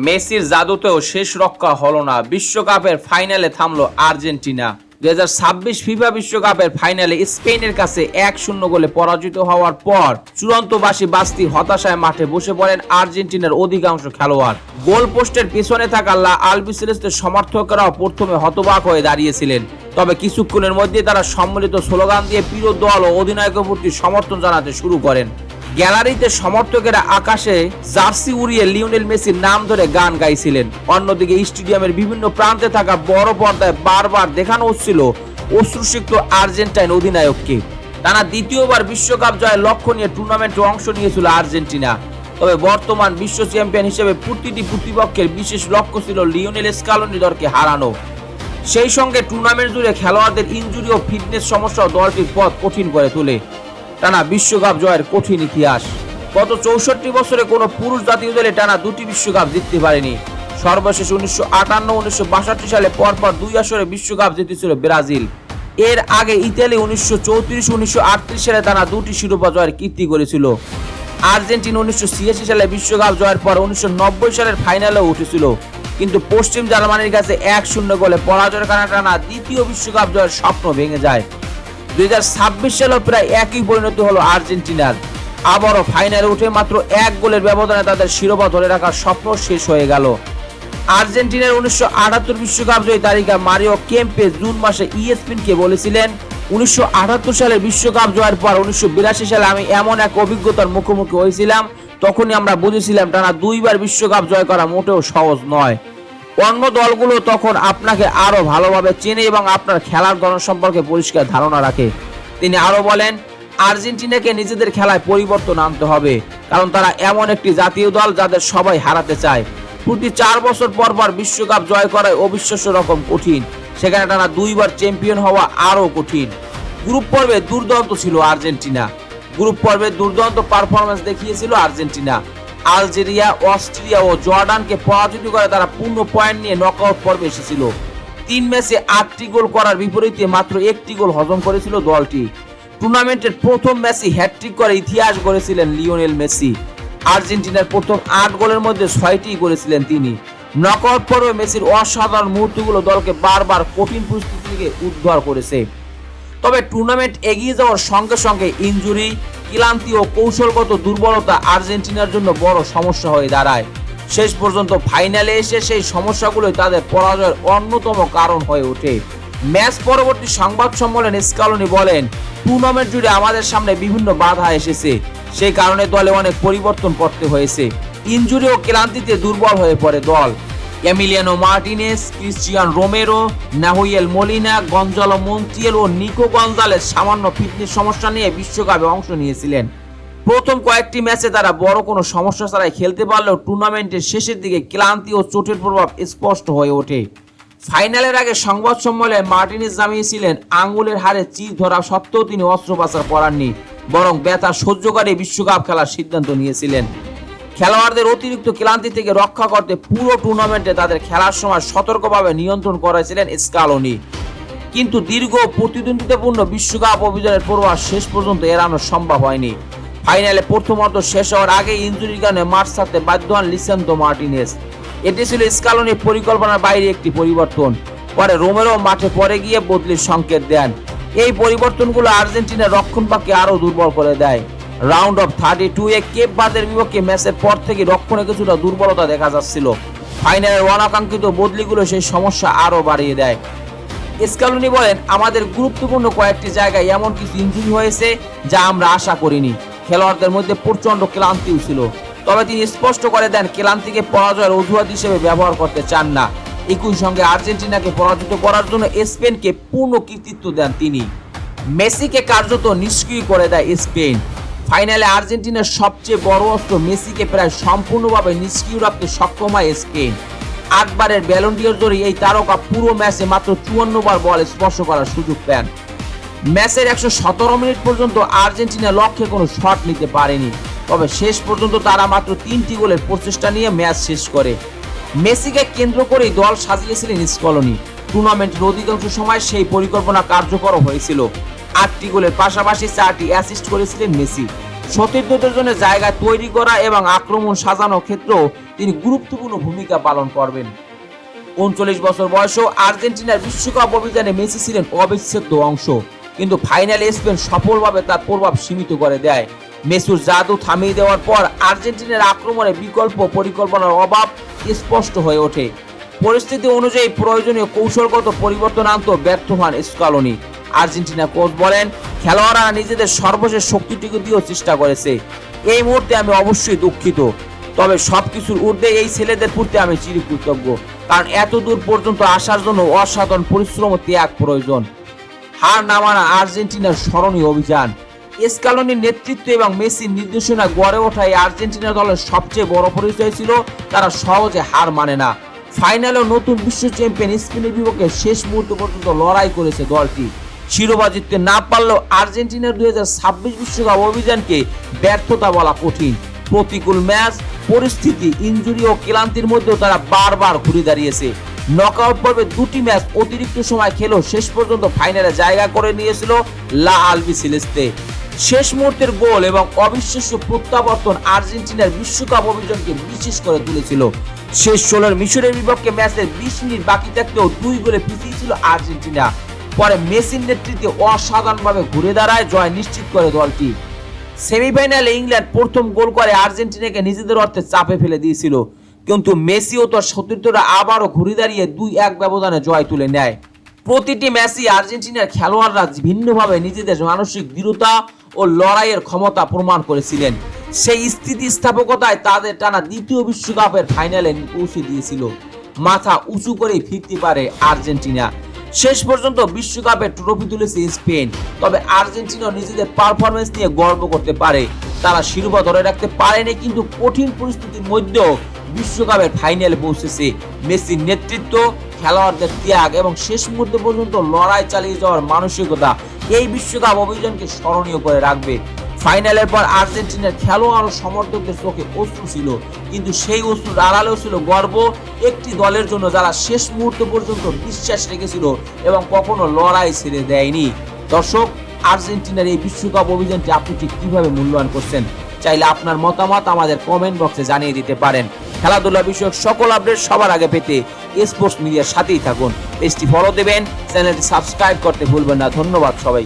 মেসির জাদুতেও শেষ রক্ষা হলো না। বিশ্বকাপের ফাইনালে থামলো আর্জেন্টিনা। 2026 ফিফা বিশ্বকাপের ফাইনালে স্পেনের কাছে 1-0 গোলে পরাজিত হওয়ার পর চূড়ান্ত বাঁচতি হতাশায় মাঠে বসে পড়েন আর্জেন্টিনার অধিকাংশ খেলোয়াড়। গোল পোস্টের পিছনে থাকা লা আলবিসেলেস্তের সমর্থকরাও প্রথমে হতবাক হয়ে দাঁড়িয়েছিলেন, তবে কিছুক্ষণের মধ্যে তারা সম্মিলিত স্লোগান দিয়ে প্রিয় দল ও অধিনায়কের প্রতি সমর্থন জানাতে শুরু করেন। গ্যালারিতে সমর্থকেরা আকাশে জার্সি উড়িয়ে লিওনেল মেসির নাম ধরে গান গাইছিলেন। অন্যদিকে স্টেডিয়ামের বিভিন্ন প্রান্তে থাকা বড় পর্দায় বারবার দেখানো হচ্ছিল অশ্রুসিক্ত আর্জেন্টাইন অধিনায়ককে। টানা দ্বিতীয়বার বিশ্বকাপ জয়ের লক্ষ্য নিয়ে টুর্নামেন্টে অংশ নিয়েছিল আর্জেন্টিনা, তবে বর্তমান বিশ্ব চ্যাম্পিয়ন হিসেবে প্রতিটি প্রতিপক্ষের বিশেষ লক্ষ্য ছিল লিওনেল স্কালোনি দলকে হারানো। সেই সঙ্গে টুর্নামেন্ট জুড়ে খেলোয়াড়দের ইনজুরি ও ফিটনেস সমস্যাও দলটির পথ কঠিন করে তোলে। টানা বিশ্বকাপ জয়ের কঠিন ইতিহাস। গত 64 বছরে কোনো পুরুষ জাতীয় দলে টানা দুটি বিশ্বকাপ জিততে পারেনি। সর্বশেষ 1958-1962 সালে পরপর 2 আসরে বিশ্বকাপ জিতেছিল ব্রাজিল। এর আগে ইতালি 1934-1938 সালে টানা দুটি শিরোপা জয়ের কীর্তি করেছিল। আর্জেন্টিনা 1986 সালে বিশ্বকাপ জয়ের পর 1990 সালের ফাইনালেও উঠেছিল, কিন্তু পশ্চিম জার্মানির কাছে 1-0 গোলে পরাজয়ের কারণে টানা দ্বিতীয় বিশ্বকাপ জয়ের স্বপ্ন ভেঙে যায়। 2026 সালেও প্রায় একই পরিণতি হলো আর্জেন্টিনার। আবারও ফাইনালে উঠে মাত্র 1 গোলের ব্যবধানে তাদের শিরোপা ধরে রাখার স্বপ্ন শেষ হয়ে গেল। আর্জেন্টিনার 1978 বিশ্বকাপ জয়ী তারিখা মারিও কেম্পে জুন মাসে ইএসপিএনকে বলেছিলেন, 1978 সালের বিশ্বকাপ জয়ের পর 1982 সালে আমি এমন এক অভিজ্ঞতার মুখোমুখি হয়েছিলাম, তখনই আমরা বুঝেছিলাম টানা 2 বার বিশ্বকাপ জয় করা মোটেও সহজ নয়। অন্য দলগুলো তখন আপনাকে আরো ভালোভাবে চেনে এবং আপনার খেলার ধরন সম্পর্কে পরিষ্কার ধারণা রাখে। তিনি আরো বলেন, আর্জেন্টিনাকে নিজেদের খেলায় পরিবর্তন আনতে হবে, কারণ তারা এমন একটি জাতীয় দল যাদের সবাই হারাতে চায়। প্রতি 4 বছর পর পর বিশ্বকাপ জয় করায় অবিশ্বাস্য রকম কঠিন, সেখানে টানা 2 বার চ্যাম্পিয়ন হওয়া আরো কঠিন। গ্রুপ পর্বে দুর্দান্ত ছিল আর্জেন্টিনা। গ্রুপ পর্বে দুর্দান্ত পারফরমেন্স দেখিয়েছিল আর্জেন্টিনা। আলজেরিয়া, অস্ট্রিয়া ও জর্ডানকে পরাজিত করে তারা পূর্ণ পয়েন্ট নিয়ে নকআউট পর্বে এসেছিল। 3 ম্যাচে 8টি গোল করার বিপরীতে মাত্র 1টি গোল হজম করেছিল দলটি। টুর্নামেন্টের প্রথম ম্যাচে হ্যাটট্রিক করে ইতিহাস গড়েছিলেন লিওনেল মেসি। আর্জেন্টিনার প্রথম 8 গোলের মধ্যে 6টি করেছিলেন তিনি। নকআউট পর্বে মেসির অসাধারণ মুহূর্তগুলো দলকে বারবার কঠিন পরিস্থিতি থেকে উদ্ধার করেছে। তবে টুর্নামেন্ট এগিয়ে যাওয়ার সঙ্গে সঙ্গে ইনজুরি, ক্লান্তি ও কৌশলগত দুর্বলতা আর্জেন্টিনার জন্য বড় সমস্যা হয়ে দাঁড়ায়। শেষ পর্যন্ত ফাইনালে এসে সেই সমস্যাগুলোই তাদের পরাজয়ের অন্যতম কারণ হয়ে ওঠে। ম্যাচ পরবর্তী সংবাদ সম্মেলনে স্কালোনি বলেন, টুর্নামেন্ট জুড়ে আমাদের সামনে বিভিন্ন বাধা এসেছে, সেই কারণে দলে অনেক পরিবর্তন করতে হয়েছে। ইনজুরি ও ক্লান্তিতে দুর্বল হয়ে পড়ে দল। Emiliano Martinez, Cristian Romero, Nahuel Molina, Gonzalo Montiel ও নিকো গঞ্জালেস সামান্য ফিটনেস সমস্যা নিয়ে বিশ্বকাপে অংশ নিয়েছিলেন। প্রথম কয়েকটি ম্যাচে তারা বড় কোনো সমস্যা ছাড়াই খেলতে পারলেও টুর্নামেন্টের শেষের দিকে ক্লান্তি ও চোটের প্রভাব স্পষ্ট হয়ে ওঠে। ফাইনালের আগে সংবাদ সম্মেলনে মার্টিনেজ জানিয়েছিলেন, আঙ্গুলের হাড়ে চির ধরা সত্ত্বেও তিনি অস্ত্রোপচার করাননি, বরং ব্যথা সহ্য করে বিশ্বকাপ খেলার সিদ্ধান্ত নিয়েছিলেন। খেলোয়াড়দের অতিরিক্ত ক্লান্তি থেকে রক্ষা করতে পুরো টুর্নামেন্টে তাদের খেলার সময় সতর্কভাবে নিয়ন্ত্রণ করেছিলেন স্কালোনি, কিন্তু দীর্ঘ প্রতিদ্বন্দ্বিতাপূর্ণ বিশ্বকাপ অভিযানের পূর্বাভাস শেষ পর্যন্ত এড়ানো সম্ভব হয়নি। ফাইনালে প্রথমার্ধ শেষ হওয়ার আগে ইনজুরির কারণে মাঠ ছাড়তে বাধ্য হন লিসান্দ্রো মার্টিনেজ। এটি ছিল স্কালোনির পরিকল্পনার বাইরে একটি পরিবর্তন। পরে রোমেরো মাঠে পড়ে গিয়ে বদলির সংকেত দেন। এই পরিবর্তনগুলো আর্জেন্টিনার রক্ষণভাগকে আরো দুর্বল করে দেয়। রাউন্ড অফ 32-এ কেপ ভার্দের বিপক্ষে ম্যাচের পর থেকে রক্ষণে কিছুটা দুর্বলতা দেখা যাচ্ছিল। ফাইনালের অনাকাঙ্ক্ষিত বদলিগুলো সেই সমস্যা আরো বাড়িয়ে দেয়। স্কালোনি বলেন, আমাদের গুরুত্বপূর্ণ কয়েকটি জায়গায় এমন কিছু ইনজুরি হয়েছে যা আমরা আশা করিনি। খেলোয়াড়দের মধ্যে প্রচন্ড ক্লান্তিও ছিল, তবে তিনি স্পষ্ট করে দেন ক্লান্তিকে পরাজয়ের অজুহাত হিসেবে ব্যবহার করতে চান না। একই সঙ্গে আর্জেন্টিনাকে পরাজিত করার জন্য স্পেনকে পূর্ণ কৃতিত্ব দেন তিনি। মেসিকে কার্যত নিষ্ক্রিয় করে দেয় স্পেন। ফাইনালে আর্জেন্টিনার সবচেয়ে বড় অস্ত্র মেসিকে প্রায় সম্পূর্ণভাবে নিষ্ক্রিয় রাখতে সক্ষম হয় স্পেন। 8 বারের ব্যালন ডি'র জয়ী এই তারকা পুরো ম্যাচে মাত্র 54 বার বল স্পর্শ করার সুযোগ পান। ম্যাচের 117 মিনিট পর্যন্ত আর্জেন্টিনা লক্ষ্যে কোনো শট নিতে পারেনি, তবে শেষ পর্যন্ত তারা মাত্র 3টি গোলের প্রচেষ্টা নিয়ে ম্যাচ শেষ করে। মেসিকে কেন্দ্র করেই দল সাজিয়েছিলেন স্কালোনি। টুর্নামেন্টের অধিকাংশ সময় সেই পরিকল্পনা কার্যকর হয়েছিল। 8টি গোলের পাশাপাশি 4টি অ্যাসিস্ট করেছিলেন মেসি। সতীর্থদের জন্য জায়গা তৈরি করা এবং আক্রমণ সাজানোর ক্ষেত্রেও তিনি গুরুত্বপূর্ণ ভূমিকা পালন করবেন। 39 বছর বয়সেও আর্জেন্টিনার বিশ্বকাপ অভিযানে মেসি ছিলেন অবিচ্ছেদ্য অংশ, কিন্তু ফাইনালে স্পেন সফলভাবে তার প্রভাব সীমিত করে দেয়। মেসির জাদু থামিয়ে দেওয়ার পর আর্জেন্টিনার আক্রমণে বিকল্প পরিকল্পনার অভাব স্পষ্ট হয়ে ওঠে। পরিস্থিতি অনুযায়ী প্রয়োজনীয় কৌশলগত পরিবর্তন আনতে ব্যর্থ হন স্কালোনি। আর্জেন্টিনা কোচ বলেন, খেলোয়াড়রা নিজেদের সর্বশেষ শক্তিটুকু দিয়েও চেষ্টা করেছে। এই মুহূর্তে আমি অবশ্যই দুঃখিত, তবে সবকিছুর ঊর্ধ্বে এই ছেলেদের প্রতি আমি চিরকৃতজ্ঞ, কারণ এত দূর পর্যন্ত আসার জন্য অসাধারণ পরিশ্রম ও ত্যাগ প্রয়োজন। হার না মানা আর্জেন্টিনার স্মরণীয় অভিযান। স্কালোনির নেতৃত্ব এবং মেসির নির্দেশনা গড়ে ওঠা এই আর্জেন্টিনা দলের সবচেয়ে বড় পরিচয় ছিল তারা সহজে হার মানে না। ফাইনালেও নতুন বিশ্ব চ্যাম্পিয়ন স্পেনের বিপক্ষে শেষ মুহূর্ত পর্যন্ত লড়াই করেছে দলটি। শিরোপা জিততে না পারলেও আর্জেন্টিনার 2026 বিশ্বকাপ অভিযানকে ব্যর্থতা বলা কঠিন। প্রতিকূল ম্যাচ, পরিস্থিতি, ইনজুরি ও ক্লান্তির মধ্যেও তারা বারবার ঘুরে দাঁড়িয়েছে। নকআউট পর্বে 2টি ম্যাচ অতিরিক্ত সময় খেলেও শেষ পর্যন্ত ফাইনালে জায়গা করে নিয়েছিল লা আলবিসেলেস্তে। শেষ মুহূর্তের গোল এবং অবিশ্বাস্য প্রত্যাবর্তন আর্জেন্টিনার বিশ্বকাপ অভিযানকে বিশেষ করে তুলেছিল। শেষ 16 মিশরের বিপক্ষে ম্যাচের 20 মিনিট বাকি থাকতেও 2 গোলে পিছিয়ে ছিল আর্জেন্টিনা। পরে মেসির নেতৃত্বে অসাধারণভাবে ঘুরে দাঁড়ায় জয় নিশ্চিত করে দলটি। সেমিফাইনালে ইংল্যান্ড প্রথম গোল করে আর্জেন্টিনাকে নিজেদের অর্থে চাপে ফেলে দিয়েছিল, কিন্তু মেসি ও তার সতীর্থরা আবারও ঘুরে দাঁড়িয়ে 2-1 ব্যবধানে জয় তুলে নেয়। প্রতিটি ম্যাচই আর্জেন্টিনার খেলোয়াড়রা ভিন্নভাবে নিজেদের মানসিক দৃঢ়তা ও লড়াইয়ের ক্ষমতা প্রমাণ করেছিলেন। সেই স্থিতিস্থাপকতায় তাদের টানা দ্বিতীয় বিশ্বকাপের ফাইনালে পৌঁছে দিয়েছিল। মাথা উঁচু করেই ফিরতে পারে আর্জেন্টিনা। শেষ পর্যন্ত বিশ্বকাপে ট্রফি তুলেছে স্পেন, তবে আর্জেন্টিনা নিজেদের পারফরমেন্স নিয়ে গর্ব করতে পারে। তারা শিরোপা ধরে রাখতে পারেনি, কিন্তু কঠিন পরিস্থিতির মধ্যেও বিশ্বকাপের ফাইনালে পৌঁছেছে। মেসির নেতৃত্ব, খেলোয়াড়দের ত্যাগ এবং শেষ মুহূর্ত পর্যন্ত লড়াই চালিয়ে যাওয়ার মানসিকতা এই বিশ্বকাপ অভিযানকে স্মরণীয় করে রাখবে। ফাইনালের পর আর্জেন্টিনার খেলোয়াড় ও সমর্থকদের চোখে অশ্রু ছিল, কিন্তু সেই অশ্রুর আড়ালেও ছিল গর্ব একটি দলের জন্য যারা শেষ মুহূর্ত পর্যন্ত বিশ্বাস রেখেছিল এবং কখনো লড়াই ছেড়ে দেয়নি। দর্শক, আর্জেন্টিনার এই বিশ্বকাপ অভিযানটি আপনি ঠিক কিভাবে মূল্যায়ন করছেন? চাইলে আপনার মতামত আমাদের কমেন্ট বক্সে জানিয়ে দিতে পারেন। খেলাধুলা বিষয়ক সকল আপডেট সবার আগে পেতে স্পোর্টস মিডিয়ার সাথেই থাকুন। পেজটি ফলো দেবেন, চ্যানেলটি সাবস্ক্রাইব করতে ভুলবেন না। ধন্যবাদ সবাই।